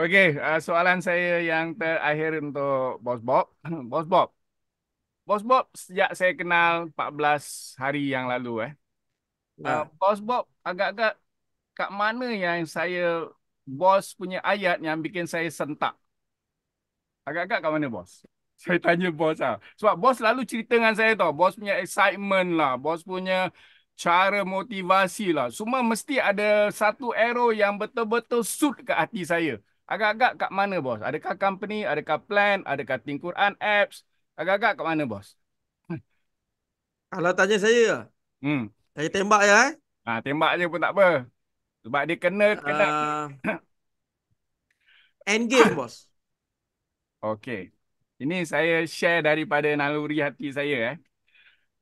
Okey, soalan saya yang terakhir untuk Bos Bob. Bos Bob. Bos Bob, sejak saya kenal 14 hari yang lalu, Nah, Bos Bob agak-agak kat mana yang bos punya ayat yang bikin saya sentak? Agak-agak kat mana, bos? Saya tanya bos lah. Sebab bos selalu cerita dengan saya tau. Bos punya excitement lah. Bos punya cara motivasi lah. Semua mesti ada satu arrow yang betul-betul suit ke hati saya. Agak-agak kat mana, bos? Adakah company? Adakah plan? Adakah Think Quran apps? Agak-agak kat mana, bos? kalau tanya Hmm. saya tembak ya. Tembak je pun tak apa. Sebab dia kena. Uh, Endgame bos. Okey. Ini saya share daripada naluri hati saya.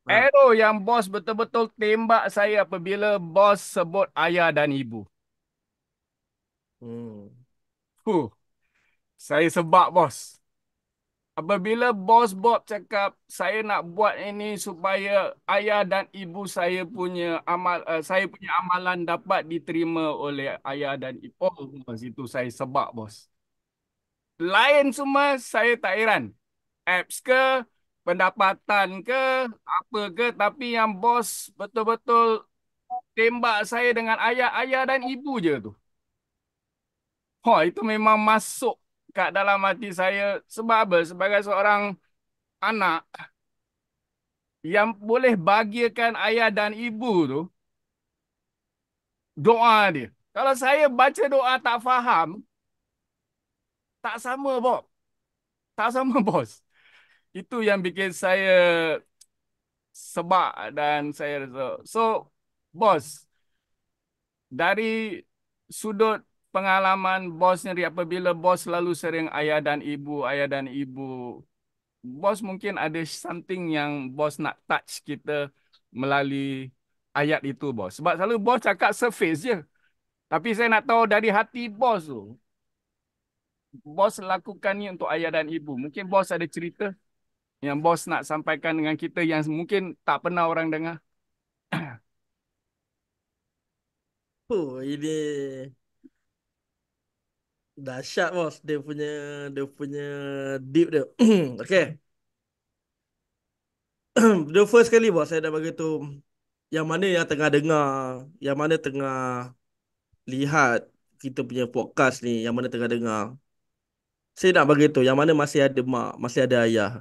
Nah, Arrow yang bos betul-betul tembak saya apabila bos sebut ayah dan ibu. hmm. Huh, saya sebab bos. Apabila bos Bob cakap saya nak buat ini supaya ayah dan ibu saya punya amalan dapat diterima oleh ayah dan ibu. Oh, bos itu saya sebab bos. Lain semua saya tak heran. Apps ke, pendapatan ke, apa ke, tapi yang bos betul-betul tembak saya dengan ayah dan ibu je tu. Oh, itu memang masuk kat dalam hati saya. Sebab apa? Sebagai seorang anak yang boleh bahagiakan ayah dan ibu tu, doa dia. Kalau saya baca doa tak faham, tak sama, Bob. Tak sama, bos. Itu yang bikin saya sebab dan saya rasa. So, bos, dari sudut pengalaman bos sendiri apabila bos selalu sering ayah dan ibu, bos mungkin ada something yang bos nak touch kita melalui ayat itu, bos. Sebab selalu bos cakap surface je. Tapi saya nak tahu dari hati bos tu. Bos lakukan ni untuk ayah dan ibu. Mungkin bos ada cerita yang bos nak sampaikan dengan kita yang mungkin tak pernah orang dengar. Ini dahsyat bos. Dia punya deep dia. Okay. The first kali bos saya dah bagi tu yang mana yang tengah dengar, yang mana tengah lihat kita punya podcast ni, yang mana tengah dengar. Saya nak bagi tu yang mana masih ada mak, masih ada ayah.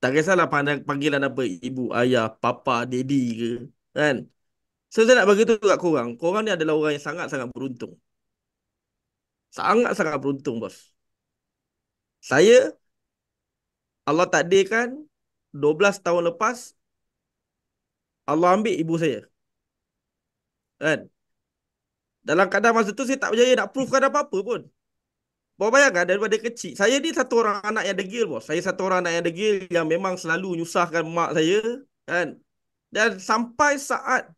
Tak kisahlah pandang panggilan apa, ibu, ayah, papa, daddy ke, kan? So, saya nak bagi tu kat korang. Korang ni adalah orang yang sangat-sangat beruntung. Sangat-sangat beruntung, bos. Saya, Allah takdirkan 12 tahun lepas, Allah ambil ibu saya. Kan? Dalam keadaan masa tu, saya tak berjaya nak provekan apa-apa pun. Bawa bayangkan daripada kecil. Saya ni satu orang anak yang degil, bos. Saya satu orang anak yang degil yang memang selalu nyusahkan mak saya. Kan? Dan sampai saat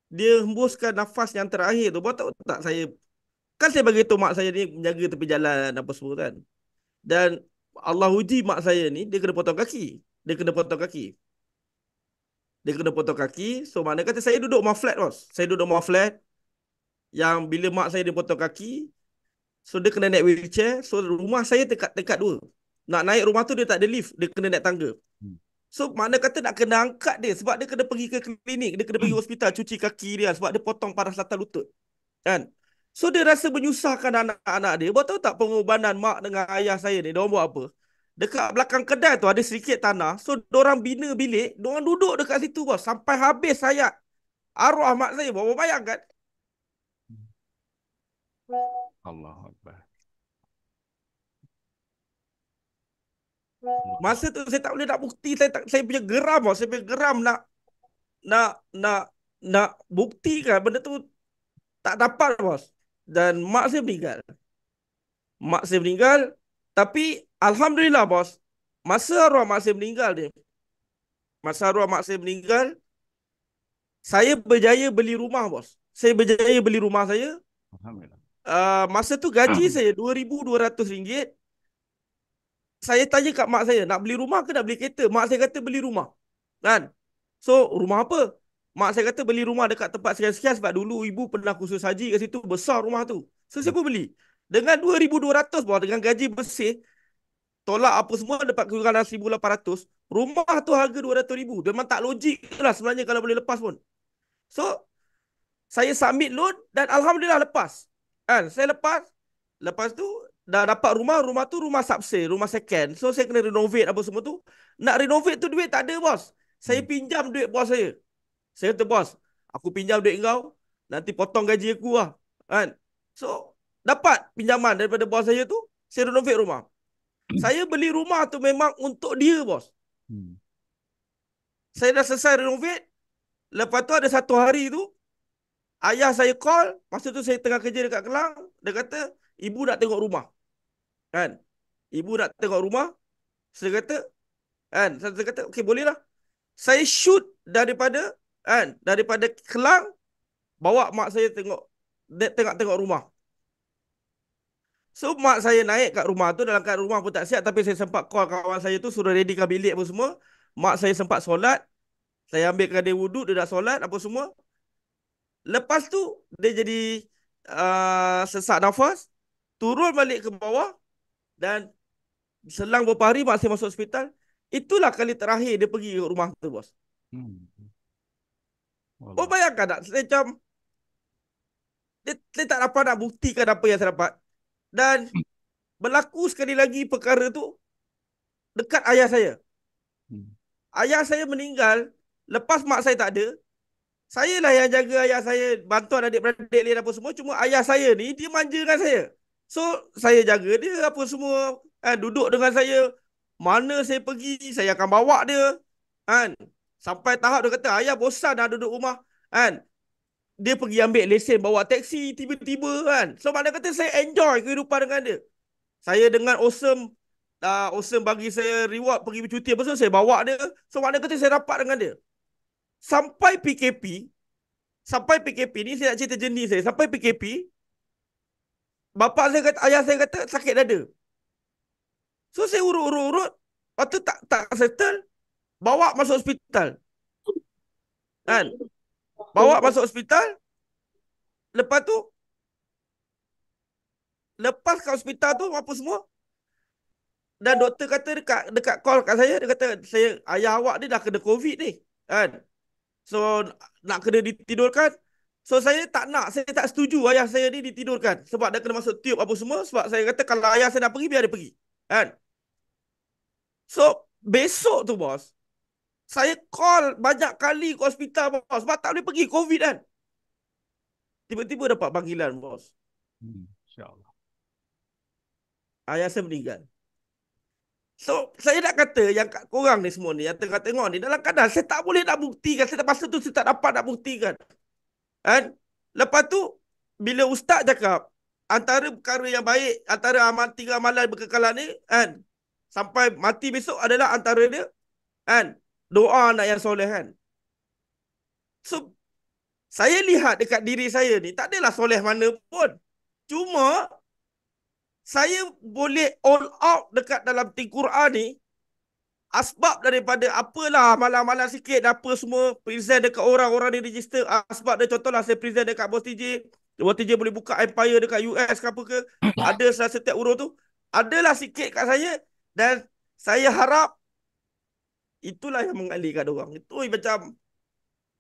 dia hembuskan nafas yang terakhir tu, bawa tahu tak saya. Kan saya bagi tahu mak saya ni menjaga tepi jalan apa semua kan. Dan Allah uji mak saya ni, dia kena potong kaki. Dia kena potong kaki. Dia kena potong kaki. So mana kata saya duduk rumah flat, bos. Saya duduk rumah flat yang bila mak saya dipotong kaki, so dia kena naik wheelchair. So rumah saya dekat-dekat dua. Nak naik rumah tu dia tak ada lift, dia kena naik tangga. So mana kata nak kena angkat dia sebab dia kena pergi ke klinik, dia kena pergi hospital cuci kaki dia sebab dia potong paras latar lutut. Kan? So dia rasa menyusahkan anak-anak dia. Buat tahu tak pengorbanan mak dengan ayah saya ni, diorang buat apa? Dekat belakang kedai tu ada sedikit tanah. So diorang bina bilik, diorang duduk dekat situ bos sampai habis hayat arwah mak saya. Bawa bayang kan? Allah Akbar. Masa tu saya tak boleh nak bukti, saya punya geram bos, saya punya geram nak nak nak buktikan benda tu tak dapat bos. Dan mak saya meninggal. Mak saya meninggal, tapi alhamdulillah bos. Masa arwah mak saya meninggal dia, masa arwah mak saya meninggal, saya berjaya beli rumah bos. Saya berjaya beli rumah saya. Alhamdulillah. Masa tu gaji saya RM2,200. Saya tanya kat mak saya, nak beli rumah ke nak beli kereta? Mak saya kata beli rumah. Kan? So, rumah apa? Mak saya kata beli rumah dekat tempat sekian-sekian sebab dulu ibu pernah kursus haji kat situ, besar rumah tu. So, saya pun beli. Dengan 2,200 bos, dengan gaji bersih, tolak apa semua dapat kekurangan dalam 1,800. Rumah tu harga 200,000. Memang tak logik lah sebenarnya kalau boleh lepas pun. So, saya submit loan dan Alhamdulillah lepas. Kan, saya lepas. Lepas tu, dah dapat rumah. Rumah tu rumah subsale, rumah second. So, saya kena renovate apa semua tu. Nak renovate tu duit tak ada, bos. Saya Hmm. pinjam duit bos saya. Saya kata, bos, aku pinjam duit kau. Nanti potong gaji aku lah. Kan? So, dapat pinjaman daripada bos saya tu. Saya renovate rumah. Saya beli rumah tu memang untuk dia, bos. Hmm. Saya dah selesai renovate. Lepas tu ada satu hari tu, ayah saya call. Masa tu saya tengah kerja dekat Kelang. Dia kata, ibu nak tengok rumah. Kan? Ibu nak tengok rumah. Saya kata, kan? Saya kata, okey boleh lah. Saya shoot daripada, kan? Daripada Kelang, bawa mak saya tengok, tengok rumah. So, mak saya naik kat rumah tu, dalam keadaan rumah pun tak siap. Tapi saya sempat call kawan saya tu, suruh readykan bilik apa semua. Mak saya sempat solat. Saya ambilkan dia wuduk, dia dah solat apa semua. Lepas tu, dia jadi sesak nafas. Turun balik ke bawah. Dan selang beberapa hari, mak saya masuk hospital. Itulah kali terakhir dia pergi ke rumah tu, bos. Hmm. Oh, Allah. bayangkan tak? Saya macam, dia tak dapat nak buktikan apa yang saya dapat. Dan berlaku sekali lagi perkara tu dekat ayah saya. Hmm. Ayah saya meninggal lepas mak saya tak ada. Saya lah yang jaga ayah saya, bantuan adik-beradik lain apa semua. Cuma ayah saya ni, dia manja dengan saya. So, saya jaga dia apa semua. Duduk dengan saya. Mana saya pergi, saya akan bawa dia. Kan? Sampai tahap dia kata, ayah bosan dah duduk rumah. Kan? Dia pergi ambil lesen bawa taksi tiba-tiba kan. So, mana kata saya enjoy kehidupan dengan dia. Saya dengan awesome, awesome bagi saya reward pergi bercuti apa semua, saya bawa dia. So, mana kata saya rapat dengan dia. Sampai PKP, sampai PKP ni saya nak cerita jenis saya. Sampai PKP, bapa saya kata, ayah saya kata sakit dada. So saya urut-urut-urut, lepas tu tak settle, bawa masuk hospital. Kan? Bawa masuk hospital, lepas tu lepas ke hospital tu apa semua, dan doktor kata dekat dekat call kat saya, dia kata saya, ayah awak ni dah kena COVID ni. Kan? So nak kena ditidurkan. So saya tak nak, saya tak setuju ayah saya ni ditidurkan sebab dia kena masuk tube apa semua. Sebab saya kata kalau ayah saya nak pergi, biar dia pergi. Kan? So besok tu bos, saya call banyak kali ke hospital bos, sebab tak boleh pergi COVID kan. Tiba-tiba dapat panggilan bos, Hmm. InsyaAllah. ayah saya meninggal. So saya nak kata yang kat korang ni semua ni, yang tengah tengok ni, dalam keadaan saya tak boleh nak buktikan. Saya masa tu saya tak dapat nak buktikan. Kan? Lepas tu bila ustaz cakap antara perkara yang baik, antara amal, 3 amalan berkekalan ni kan, sampai mati besok adalah antara dia kan, doa anak yang soleh kan. So saya lihat dekat diri saya ni tak adalah soleh mana pun. Cuma saya boleh all out dekat dalam Quran ni asbab daripada apalah amalan-amalan sikit apa semua present dekat orang-orang ni register. Asbab dia contohlah saya present dekat Bos TJ. Bos TJ boleh buka empire dekat US ke apa ke. Ada salah setiap urus tu. Adalah sikit kat saya. Dan saya harap itulah yang mengalihkan orang. Itu macam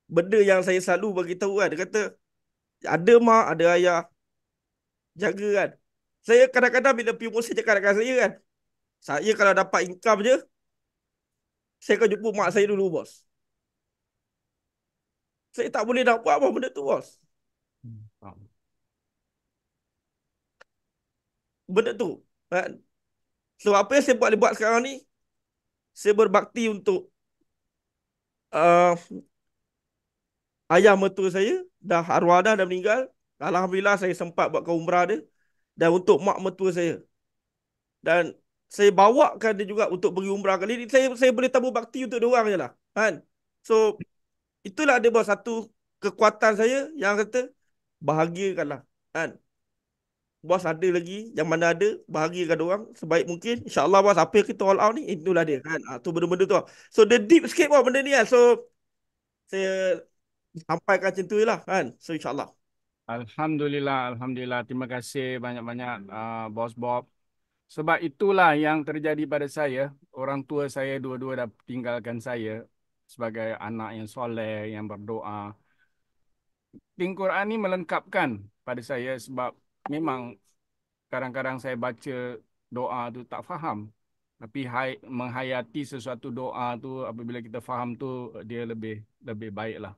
benda yang saya selalu bagi tahu kan. Dia kata ada mak, ada ayah, jaga kan. Saya kadang-kadang bila pergi saya cakap dengan saya kan, saya kalau dapat income je, saya akan jumpa mak saya dulu bos. Saya tak boleh nak buat apa benda tu bos. Hmm. Faham. Benda tu kan. So apa yang saya buat sekarang ni, saya berbakti untuk uh, ayah mertua saya. Dah arwah dah meninggal. Alhamdulillah saya sempat buat umrah dia. Dan untuk mak mertua saya. Dan saya bawakan dia juga untuk pergi umrah kali ni. Saya boleh tabur bakti untuk dia orang je lah kan. So itulah dia bos, satu kekuatan saya yang kata bahagiakanlah kan. Bos ada lagi yang mana ada, bahagiakan orang sebaik mungkin. InsyaAllah bos, apa yang kita all out ni, itulah dia kan. Tu benda-benda tu. So the deep sikit bos benda ni kan. So saya sampaikan macam tu je lah kan. So insyaAllah. Alhamdulillah, Alhamdulillah. Terima kasih banyak-banyak Bos Bob. Sebab itulah yang terjadi pada saya. Orang tua saya dua-dua dah tinggalkan saya sebagai anak yang soleh, yang berdoa. Quran ni melengkapkan pada saya sebab memang kadang-kadang saya baca doa tu tak faham. Tapi menghayati sesuatu doa tu apabila kita faham tu dia lebih lebih baik lah.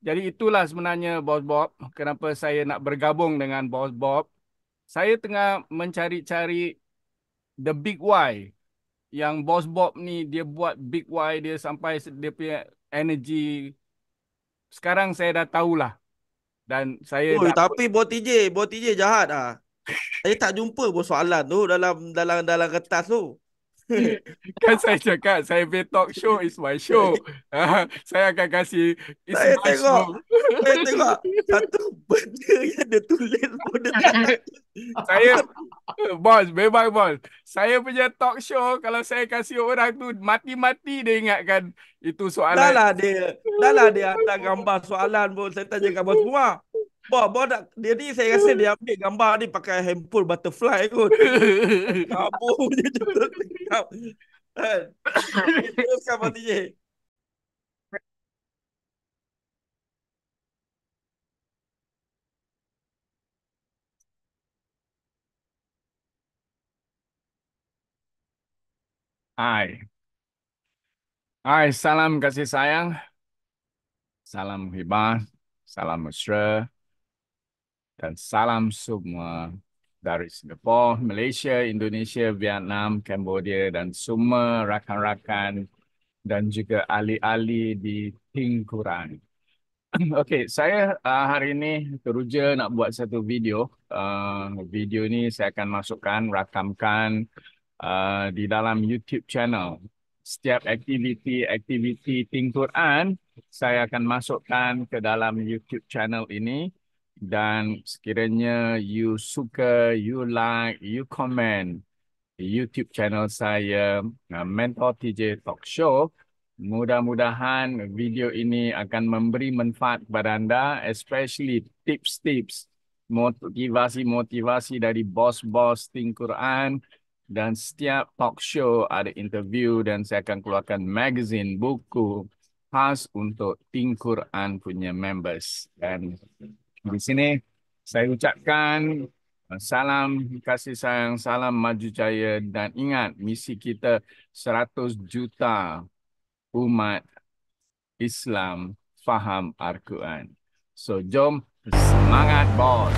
Jadi itulah sebenarnya Bos Bob kenapa saya nak bergabung dengan Bos Bob. Saya tengah mencari-cari the big why yang Boss Bob ni dia buat big why dia sampai dia punya energy. Sekarang saya dah tahulah dan saya Oi, dah tapi Bot TJ jahat ah. Saya tak jumpa pun soalan tu dalam kertas tu. kan saya cakap saya punya talk show is my show. Saya akan kasih is Saya my tengok, show. saya tengok satu benda yang dia tulis pun dia tak ada. Saya bos, memang bos. Saya punya talk show kalau saya kasih orang tu mati-mati dia ingatkan itu soalan. Dah lah dia hantar gambar soalan pun saya tanya kat bos semua. Bos nak dia ni saya rasa dia ambil gambar ni pakai handphone butterfly kot. Kabur je betul cakap. Kan? Okay, teruskan Bos TJ. Hai. Hai, salam kasih sayang. Salam hibah, salam mesra, dan salam semua dari Singapura, Malaysia, Indonesia, Vietnam, Cambodia, dan semua rakan-rakan dan juga ahli-ahli di Tingkuran. Okey, saya hari ini teruja nak buat satu video. Video ni saya akan masukkan, rakamkan di dalam YouTube channel. Setiap aktiviti Think Quran, saya akan masukkan ke dalam YouTube channel ini. Dan sekiranya you suka, you like, you comment di YouTube channel saya, Mentor TJ Talk Show, mudah-mudahan video ini akan memberi manfaat kepada anda, especially tips-tips, motivasi-motivasi dari bos-bos Think Quran. Dan setiap talk show ada interview dan saya akan keluarkan magazine, buku khas untuk Think Quran punya members. Dan di sini saya ucapkan salam kasih sayang, salam maju jaya dan ingat misi kita 100 juta umat Islam faham Al-Quran. So jom semangat bos.